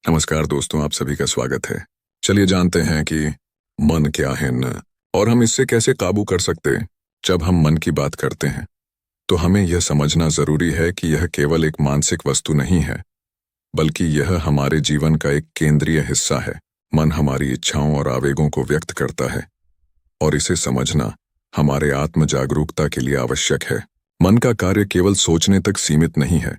नमस्कार दोस्तों, आप सभी का स्वागत है। चलिए जानते हैं कि मन क्या है न और हम इससे कैसे काबू कर सकते हैं। जब हम मन की बात करते हैं तो हमें यह समझना जरूरी है कि यह केवल एक मानसिक वस्तु नहीं है, बल्कि यह हमारे जीवन का एक केंद्रीय हिस्सा है। मन हमारी इच्छाओं और आवेगों को व्यक्त करता है और इसे समझना हमारे आत्म जागरूकता के लिए आवश्यक है। मन का कार्य केवल सोचने तक सीमित नहीं है,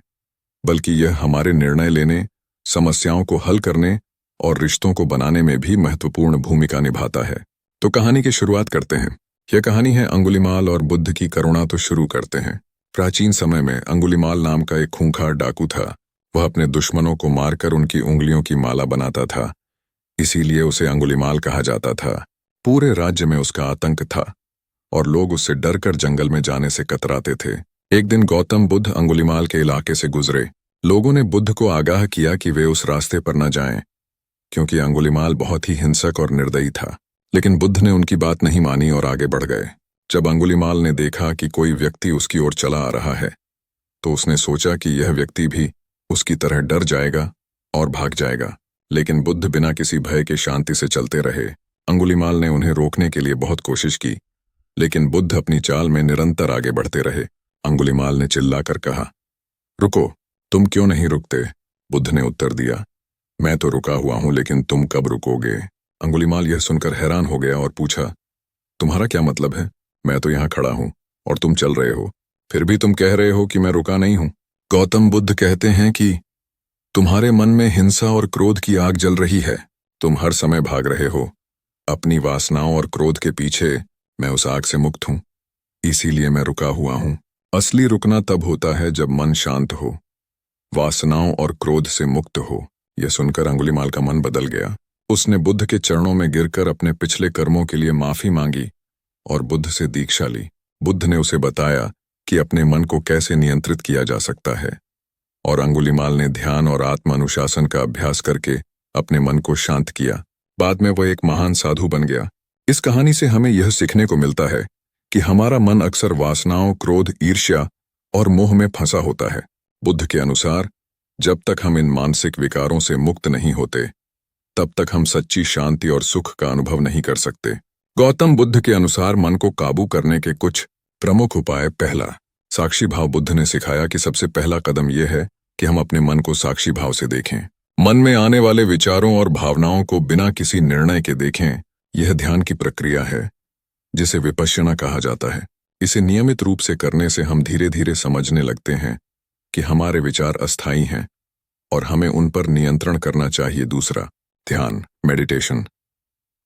बल्कि यह हमारे निर्णय लेने, समस्याओं को हल करने और रिश्तों को बनाने में भी महत्वपूर्ण भूमिका निभाता है। तो कहानी की शुरुआत करते हैं। यह कहानी है अंगुलीमाल और बुद्ध की करुणा। तो शुरू करते हैं। प्राचीन समय में अंगुलीमाल नाम का एक खूंखार डाकू था। वह अपने दुश्मनों को मारकर उनकी उंगलियों की माला बनाता था, इसीलिए उसे अंगुलीमाल कहा जाता था। पूरे राज्य में उसका आतंक था और लोग उससे डरकर जंगल में जाने से कतराते थे। एक दिन गौतम बुद्ध अंगुलीमाल के इलाके से गुजरे। लोगों ने बुद्ध को आगाह किया कि वे उस रास्ते पर न जाएं, क्योंकि अंगुलीमाल बहुत ही हिंसक और निर्दयी था। लेकिन बुद्ध ने उनकी बात नहीं मानी और आगे बढ़ गए। जब अंगुलीमाल ने देखा कि कोई व्यक्ति उसकी ओर चला आ रहा है, तो उसने सोचा कि यह व्यक्ति भी उसकी तरह डर जाएगा और भाग जाएगा। लेकिन बुद्ध बिना किसी भय के शांति से चलते रहे। अंगुलीमाल ने उन्हें रोकने के लिए बहुत कोशिश की, लेकिन बुद्ध अपनी चाल में निरंतर आगे बढ़ते रहे। अंगुलीमाल ने चिल्लाकर कहा, रुको, तुम क्यों नहीं रुकते? बुद्ध ने उत्तर दिया, मैं तो रुका हुआ हूं, लेकिन तुम कब रुकोगे? अंगुलीमाल यह सुनकर हैरान हो गया और पूछा, तुम्हारा क्या मतलब है? मैं तो यहां खड़ा हूं और तुम चल रहे हो, फिर भी तुम कह रहे हो कि मैं रुका नहीं हूं। गौतम बुद्ध कहते हैं कि तुम्हारे मन में हिंसा और क्रोध की आग जल रही है। तुम हर समय भाग रहे हो अपनी वासनाओं और क्रोध के पीछे। मैं उस आग से मुक्त हूं, इसीलिए मैं रुका हुआ हूं। असली रुकना तब होता है जब मन शांत हो, वासनाओं और क्रोध से मुक्त हो। यह सुनकर अंगुलीमाल का मन बदल गया। उसने बुद्ध के चरणों में गिरकर अपने पिछले कर्मों के लिए माफी मांगी और बुद्ध से दीक्षा ली। बुद्ध ने उसे बताया कि अपने मन को कैसे नियंत्रित किया जा सकता है, और अंगुलीमाल ने ध्यान और आत्म अनुशासन का अभ्यास करके अपने मन को शांत किया। बाद में वह एक महान साधु बन गया। इस कहानी से हमें यह सीखने को मिलता है कि हमारा मन अक्सर वासनाओं, क्रोध, ईर्ष्या और मोह में फंसा होता है। बुद्ध के अनुसार जब तक हम इन मानसिक विकारों से मुक्त नहीं होते, तब तक हम सच्ची शांति और सुख का अनुभव नहीं कर सकते। गौतम बुद्ध के अनुसार मन को काबू करने के कुछ प्रमुख उपाय। पहला, साक्षी भाव। बुद्ध ने सिखाया कि सबसे पहला कदम यह है कि हम अपने मन को साक्षी भाव से देखें। मन में आने वाले विचारों और भावनाओं को बिना किसी निर्णय के देखें। यह ध्यान की प्रक्रिया है जिसे विपश्यना कहा जाता है। इसे नियमित रूप से करने से हम धीरे धीरे समझने लगते हैं कि हमारे विचार अस्थायी हैं और हमें उन पर नियंत्रण करना चाहिए। दूसरा, ध्यान, मेडिटेशन।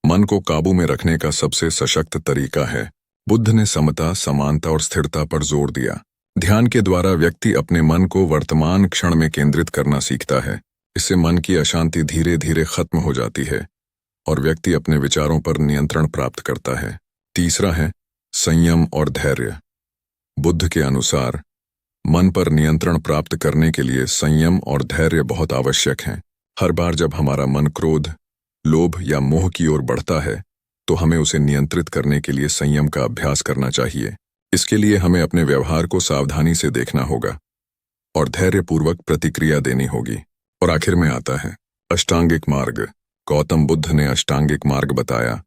मन को काबू में रखने का सबसे सशक्त तरीका है। बुद्ध ने समता, समानता और स्थिरता पर जोर दिया। ध्यान के द्वारा व्यक्ति अपने मन को वर्तमान क्षण में केंद्रित करना सीखता है। इससे मन की अशांति धीरे धीरे खत्म हो जाती है और व्यक्ति अपने विचारों पर नियंत्रण प्राप्त करता है। तीसरा है संयम और धैर्य। बुद्ध के अनुसार मन पर नियंत्रण प्राप्त करने के लिए संयम और धैर्य बहुत आवश्यक हैं। हर बार जब हमारा मन क्रोध, लोभ या मोह की ओर बढ़ता है, तो हमें उसे नियंत्रित करने के लिए संयम का अभ्यास करना चाहिए। इसके लिए हमें अपने व्यवहार को सावधानी से देखना होगा और धैर्यपूर्वक प्रतिक्रिया देनी होगी। और आखिर में आता है अष्टांगिक मार्ग। गौतम बुद्ध ने अष्टांगिक मार्ग बताया,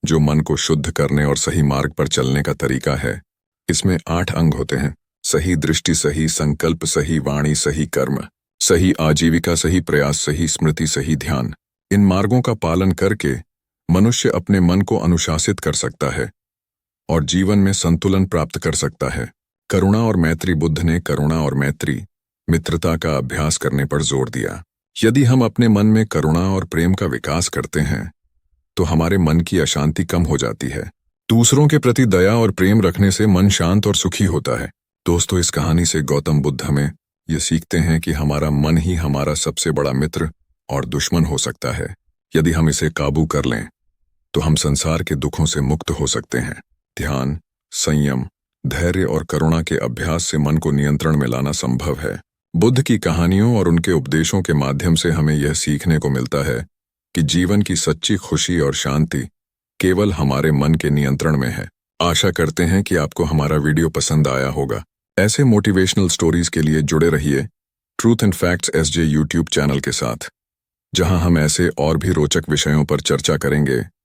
जो मन को शुद्ध करने और सही मार्ग पर चलने का तरीका है। इसमें 8 अंग होते हैं: सही दृष्टि, सही संकल्प, सही वाणी, सही कर्म, सही आजीविका, सही प्रयास, सही स्मृति, सही ध्यान। इन मार्गों का पालन करके मनुष्य अपने मन को अनुशासित कर सकता है और जीवन में संतुलन प्राप्त कर सकता है। करुणा और मैत्री। बुद्ध ने करुणा और मैत्री, मित्रता का अभ्यास करने पर जोर दिया। यदि हम अपने मन में करुणा और प्रेम का विकास करते हैं, तो हमारे मन की अशांति कम हो जाती है। दूसरों के प्रति दया और प्रेम रखने से मन शांत और सुखी होता है। दोस्तों, इस कहानी से गौतम बुद्ध हमें यह सीखते हैं कि हमारा मन ही हमारा सबसे बड़ा मित्र और दुश्मन हो सकता है। यदि हम इसे काबू कर लें, तो हम संसार के दुखों से मुक्त हो सकते हैं। ध्यान, संयम, धैर्य और करुणा के अभ्यास से मन को नियंत्रण में लाना संभव है। बुद्ध की कहानियों और उनके उपदेशों के माध्यम से हमें यह सीखने को मिलता है कि जीवन की सच्ची खुशी और शांति केवल हमारे मन के नियंत्रण में है। आशा करते हैं कि आपको हमारा वीडियो पसंद आया होगा। ऐसे मोटिवेशनल स्टोरीज के लिए जुड़े रहिए truth and facts SJ YouTube channel के साथ। जहां हम ऐसे और भी रोचक विषयों पर चर्चा करेंगे।